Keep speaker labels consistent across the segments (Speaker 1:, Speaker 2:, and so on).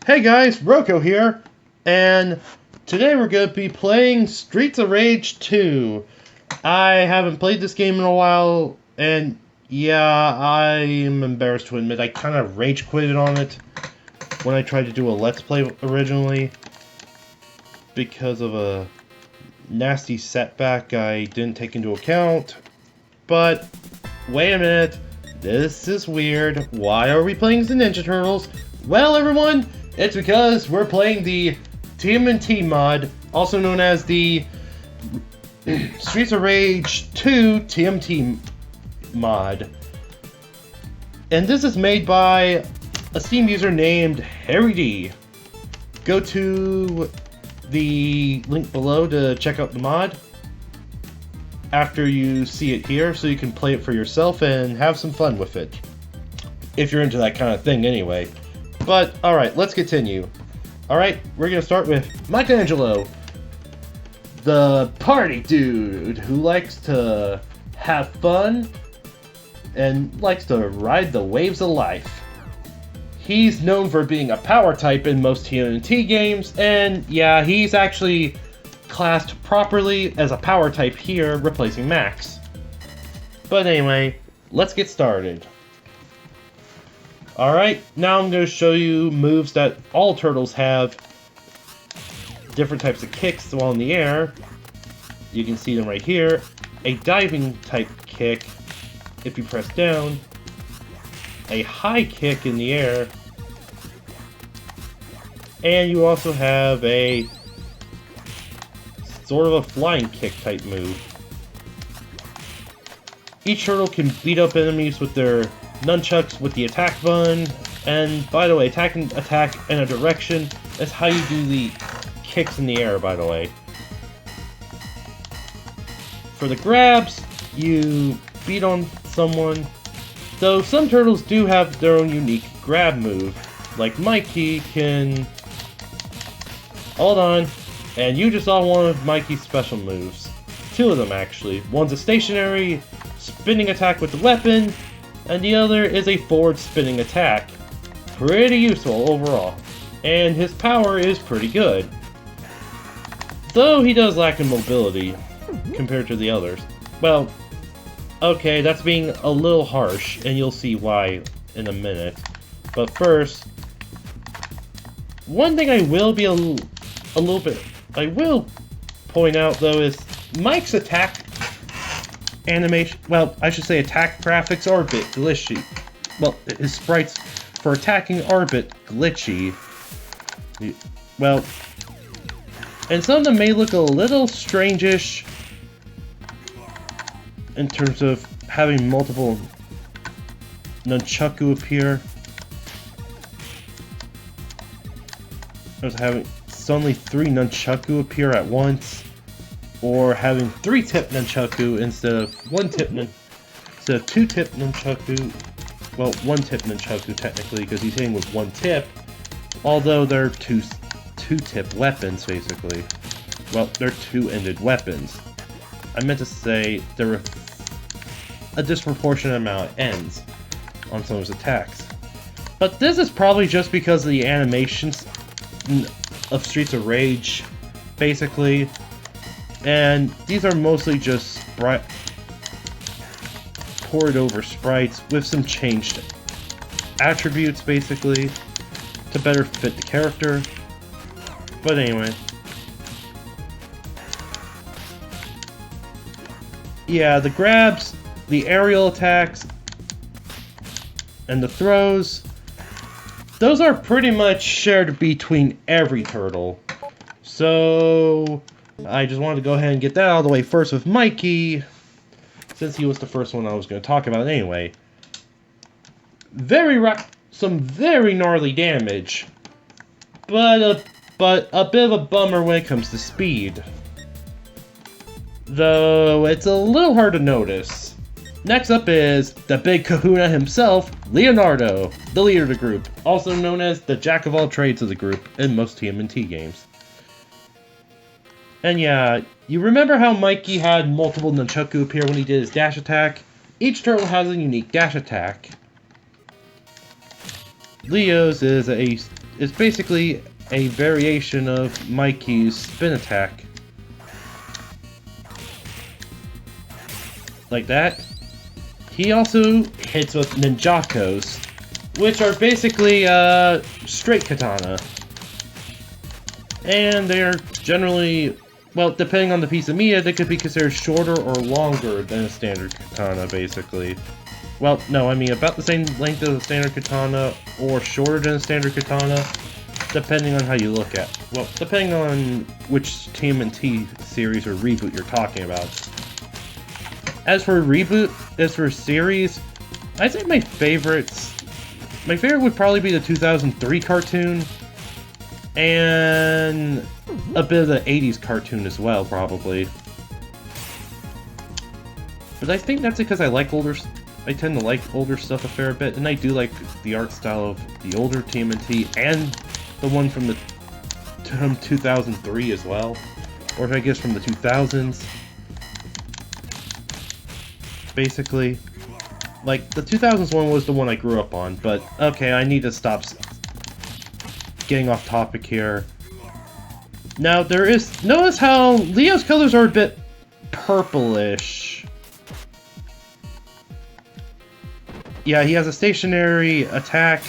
Speaker 1: Hey guys, Rocco here, and today we're going to be playing Streets of Rage 2. I haven't played this game in a while, and yeah, I'm embarrassed to admit I kind of rage quitted on it when I tried to do a Let's Play originally because of a nasty setback I didn't take into account. But wait a minute, this is weird. Why are we playing the Ninja Turtles? Well, everyone, it's because we're playing the TMNT mod, also known as the Streets of Rage 2 TMT mod. And this is made by a Steam user named Harry D. Go to the link below to check out the mod after you see it here, so you can play it for yourself and have some fun with it. If you're into that kind of thing anyway. But, alright, let's continue. Alright, we're gonna start with Angelo, the party dude who likes to have fun and likes to ride the waves of life. He's known for being a power type in most TMNT games, and yeah, he's actually classed properly as a power type here, replacing Max. But anyway, let's get started. Alright, now I'm going to show you moves that all turtles have. Different types of kicks while in the air. You can see them right here. A diving type kick if you press down. A high kick in the air. And you also have a sort of a flying kick type move. Each turtle can beat up enemies with their nunchucks with the attack button, and by the way, attack in a direction is how you do the kicks in the air, by the way. For the grabs, you beat on someone, though some turtles do have their own unique grab move, like Mikey can... Hold on, and you just saw one of Mikey's special moves. Two of them, actually. One's a stationary spinning attack with the weapon, and the other is a forward spinning attack. Pretty useful overall. And his power is pretty good. Though he does lack in mobility compared to the others. Well, okay, that's being a little harsh, and you'll see why in a minute. But first, one thing I will be I will point out though is Mike's attack animation, well, I should say attack graphics are a bit glitchy. Well, his sprites for attacking are a bit glitchy. Well, and some of them may look a little strange-ish in terms of having multiple nunchaku appear. As having suddenly 3 nunchaku appear at once. Or having 3-tip nunchaku instead of 1-tip instead of 2-tip nunchaku. Well, 1-tip nunchaku technically, because he's hitting with 1 tip. Although they're 2-tip weapons, basically. Well, they're 2-ended weapons. I meant to say there were a disproportionate amount of ends on some of his attacks. But this is probably just because of the animations of Streets of Rage, basically. And these are mostly just poured over sprites with some changed attributes, basically, to better fit the character. But anyway. Yeah, the grabs, the aerial attacks, and the throws, those are pretty much shared between every turtle. So I just wanted to go ahead and get that out of the way first with Mikey, since he was the first one I was going to talk about anyway. Some very gnarly damage, but a bit of a bummer when it comes to speed. Though it's a little hard to notice. Next up is the big kahuna himself, Leonardo, the leader of the group, also known as the jack of all trades of the group in most TMNT games. And yeah, you remember how Mikey had multiple nunchaku appear when he did his dash attack? Each turtle has a unique dash attack. Leo's is is basically a variation of Mikey's spin attack. Like that. He also hits with ninjakos, which are basically straight katana. And they're generally, well, depending on the piece of media, they could be considered shorter or longer than a standard katana, basically. Well, no, I mean about the same length as a standard katana, or shorter than a standard katana, depending on how you look at. Well, depending on which TMNT series or reboot you're talking about. As for series, I'd say my favorite would probably be the 2003 cartoon, and a bit of the 80s cartoon as well, probably. But I think that's because I tend to like older stuff a fair bit, and I do like the art style of the older TMNT and the one from 2003 as well, or I guess from the 2000s. Basically, like the 2000s one was the one I grew up on, but okay, I need to stop getting off topic here. Now notice how Leo's colors are a bit purplish. Yeah, he has a stationary attack.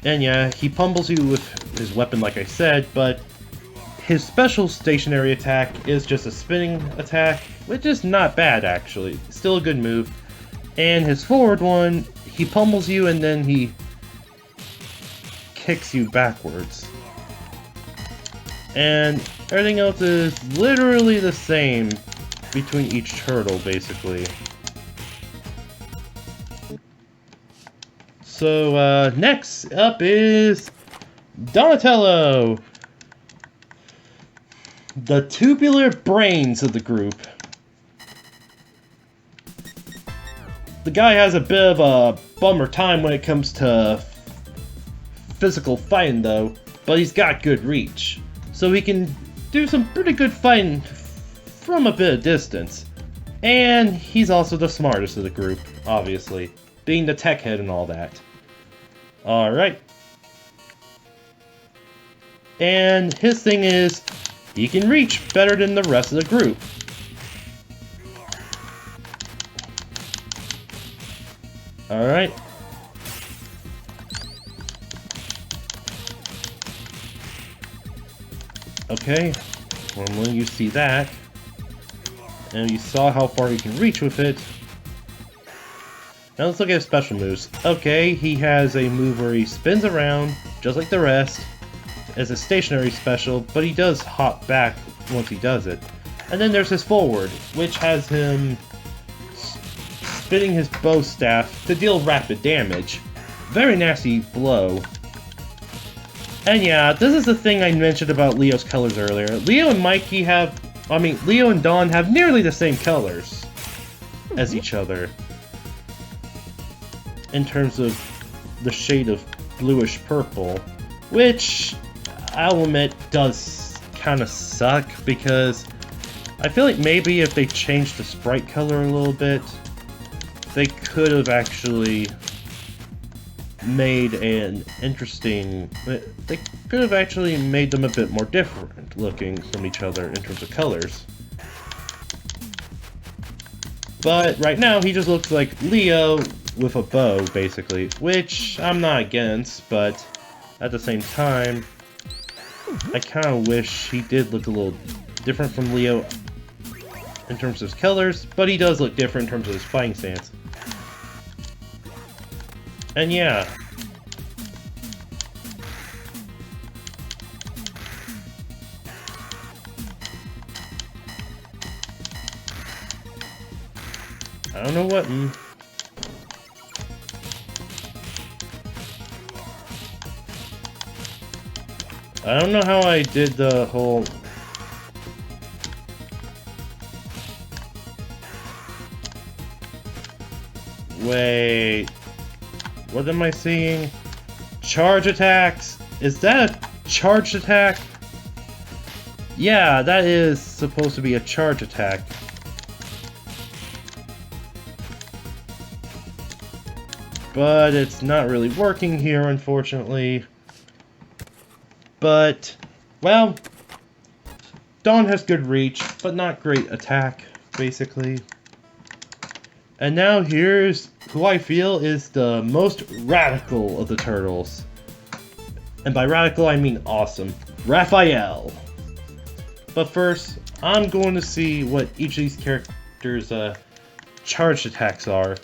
Speaker 1: And yeah, he pummels you with his weapon like I said, but his special stationary attack is just a spinning attack, which is not bad actually. Still a good move. And his forward one, he pummels you and then he kicks you backwards. And everything else is literally the same between each turtle, basically. So, next up is Donatello, the tubular brains of the group. The guy has a bit of a bummer time when it comes to physical fighting though, but he's got good reach. So he can do some pretty good fighting from a bit of distance. And he's also the smartest of the group, obviously, being the tech head and all that. Alright. And his thing is, he can reach better than the rest of the group. Alright. Okay, normally you see that, and you saw how far you can reach with it. Now let's look at his special moves. Okay, he has a move where he spins around, just like the rest, as a stationary special, but he does hop back once he does it. And then there's his forward, which has him spinning his bow staff to deal rapid damage. Very nasty blow. And yeah, this is the thing I mentioned about Leo's colors earlier. Leo and Dawn have nearly the same colors as each other. In terms of the shade of bluish purple, which I'll admit does kind of suck, because I feel like maybe if they changed the sprite color a little bit, they could have actually made an interesting... They could have actually made them a bit more different looking from each other in terms of colors. But right now he just looks like Leo with a bow, basically, which I'm not against, but at the same time, I kind of wish he did look a little different from Leo in terms of his colors, but he does look different in terms of his fighting stance. And yeah. I don't know what... I don't know how I did the whole... Wait... What am I seeing? Charge attacks? Is that a charged attack? Yeah, that is supposed to be a charge attack. but it's not really working here, unfortunately. But, well, Dawn has good reach, but not great attack, basically. And now here's who I feel is the most radical of the turtles. And by radical, I mean awesome. Raphael! But first, I'm going to see what each of these characters' charged attacks are,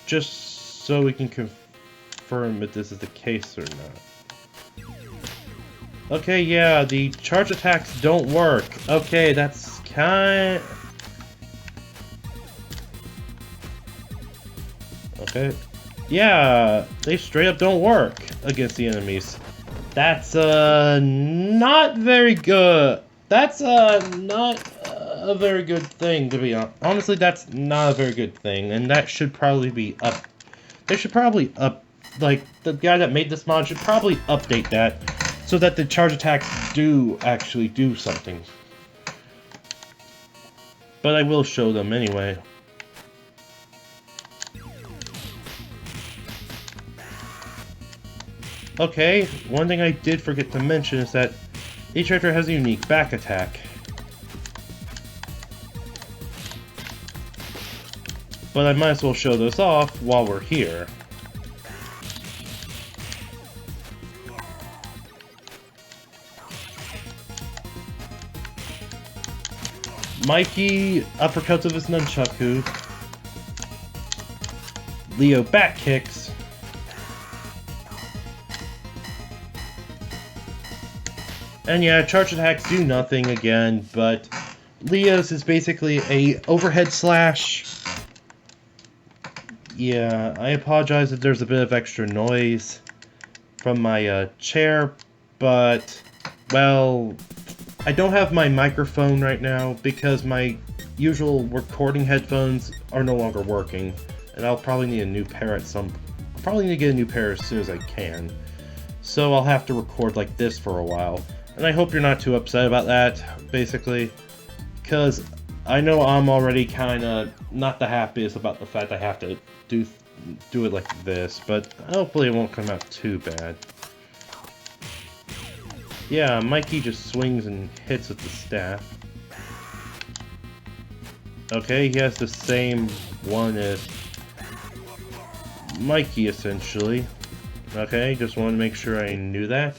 Speaker 1: just so we can confirm if this is the case or not. Okay, yeah, the charge attacks don't work. Okay, that's Okay. Yeah, they straight up don't work against the enemies. That's, not very good. That's, not a very good thing, to be honest. Honestly, that's not a very good thing, and that should probably be up. They should probably like, the guy that made this mod should probably update that, so that the charge attacks do actually do something. But I will show them anyway. Okay, one thing I did forget to mention is that each character has a unique back attack. But I might as well show those off while we're here. Mikey uppercuts with his nunchaku. Leo back kicks. And yeah, charge attacks do nothing again, but Leo's is basically a overhead slash. Yeah, I apologize if there's a bit of extra noise from my chair, but, well, I don't have my microphone right now because my usual recording headphones are no longer working, and I'll probably need a new pair probably need to get a new pair as soon as I can. So I'll have to record like this for a while. And I hope you're not too upset about that, basically, because I know I'm already kind of not the happiest about the fact I have to do it like this, but hopefully it won't come out too bad. Yeah, Mikey just swings and hits with the staff. Okay, he has the same one as Mikey, essentially. Okay, just wanted to make sure I knew that.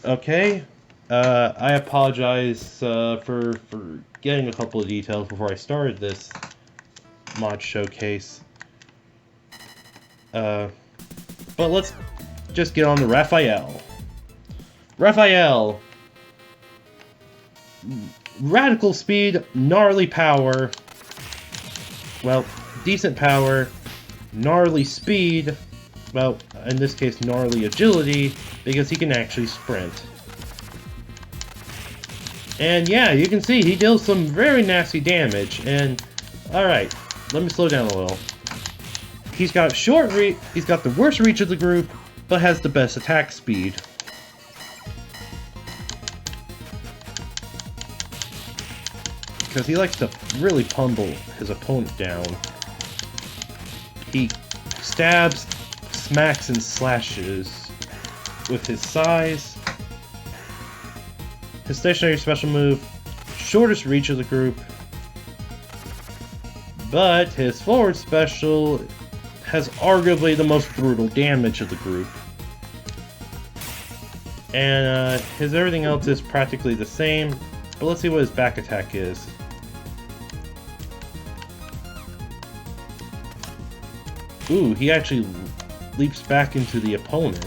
Speaker 1: Okay, I apologize for getting a couple of details before I started this mod showcase. But let's just get on to Raphael. Raphael! Radical speed, gnarly power. Well, decent power, gnarly speed. Well, in this case, gnarly agility, because he can actually sprint. And yeah, you can see he deals some very nasty damage, and alright, let me slow down a little. He's got short reach, he's got the worst reach of the group, but has the best attack speed. Because he likes to really pummel his opponent down. He stabs, smacks, and slashes with his size. His stationary special move, shortest reach of the group, but his forward special has arguably the most brutal damage of the group. And his everything else is practically the same, but let's see what his back attack is. Ooh, he actually leaps back into the opponent.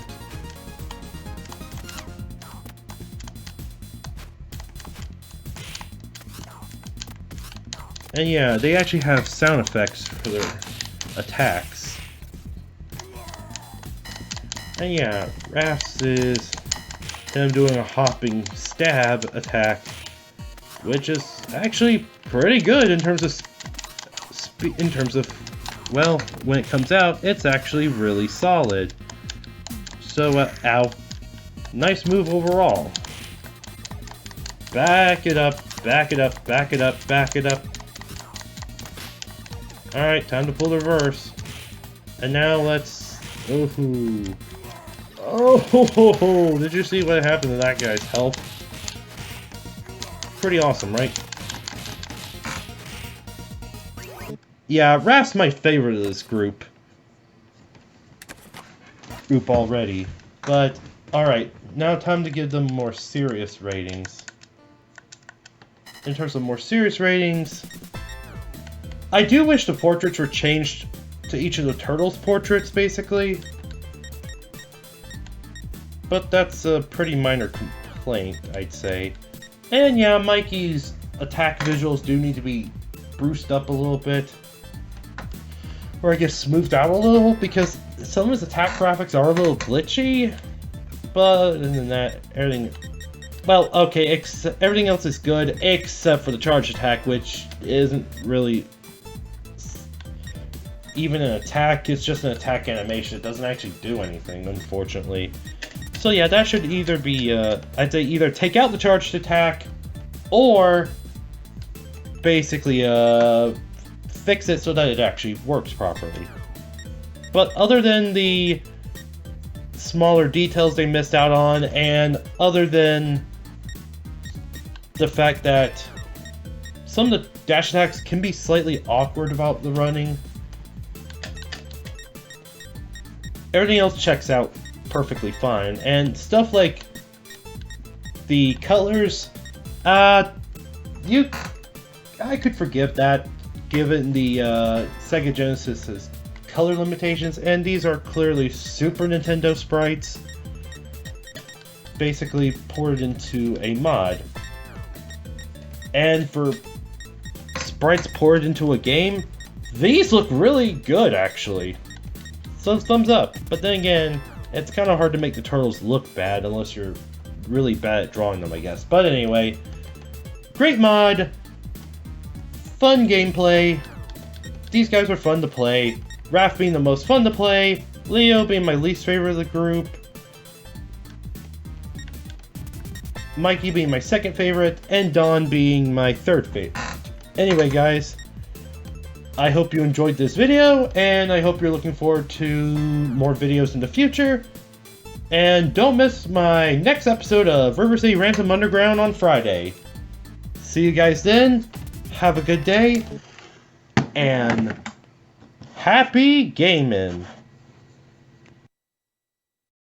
Speaker 1: And yeah, they actually have sound effects for their attacks. And yeah, Raph's is him doing a hopping stab attack, which is actually pretty good in terms of well, when it comes out, it's actually really solid. So, ow. Nice move overall. Back it up, back it up, back it up, back it up. Alright, time to pull the reverse. And now let's... Ooh. Oh, did you see what happened to that guy's health? Pretty awesome, right? Yeah, Raph's my favorite of this group already. But, alright, now time to give them more serious ratings. In terms of more serious ratings, I do wish the portraits were changed to each of the turtles' portraits, basically. But that's a pretty minor complaint, I'd say. And yeah, Mikey's attack visuals do need to be spruced up a little bit. Or I guess smoothed out a little, because some of his attack graphics are a little glitchy. But other than that, everything... Well, okay, everything else is good, except for the charge attack, which isn't really even an attack. It's just an attack animation. It doesn't actually do anything, unfortunately. So yeah, that should either be, I'd say either take out the charged attack, or basically, fix it so that it actually works properly. But other than the smaller details they missed out on, and other than the fact that some of the dash attacks can be slightly awkward about the running, everything else checks out perfectly fine. And stuff like the colors, I could forgive that, given the Sega Genesis's color limitations, and these are clearly Super Nintendo sprites, basically ported into a mod. And for sprites ported into a game, these look really good, actually. So thumbs up. But then again, it's kind of hard to make the turtles look bad unless you're really bad at drawing them, I guess. But anyway, great mod, fun gameplay. These guys are fun to play. Raph being the most fun to play, Leo being my least favorite of the group, Mikey being my second favorite, and Don being my third favorite. Anyway, guys, I hope you enjoyed this video, and I hope you're looking forward to more videos in the future. And don't miss my next episode of River City Ransom Underground on Friday. See you guys then. Have a good day, and happy gaming!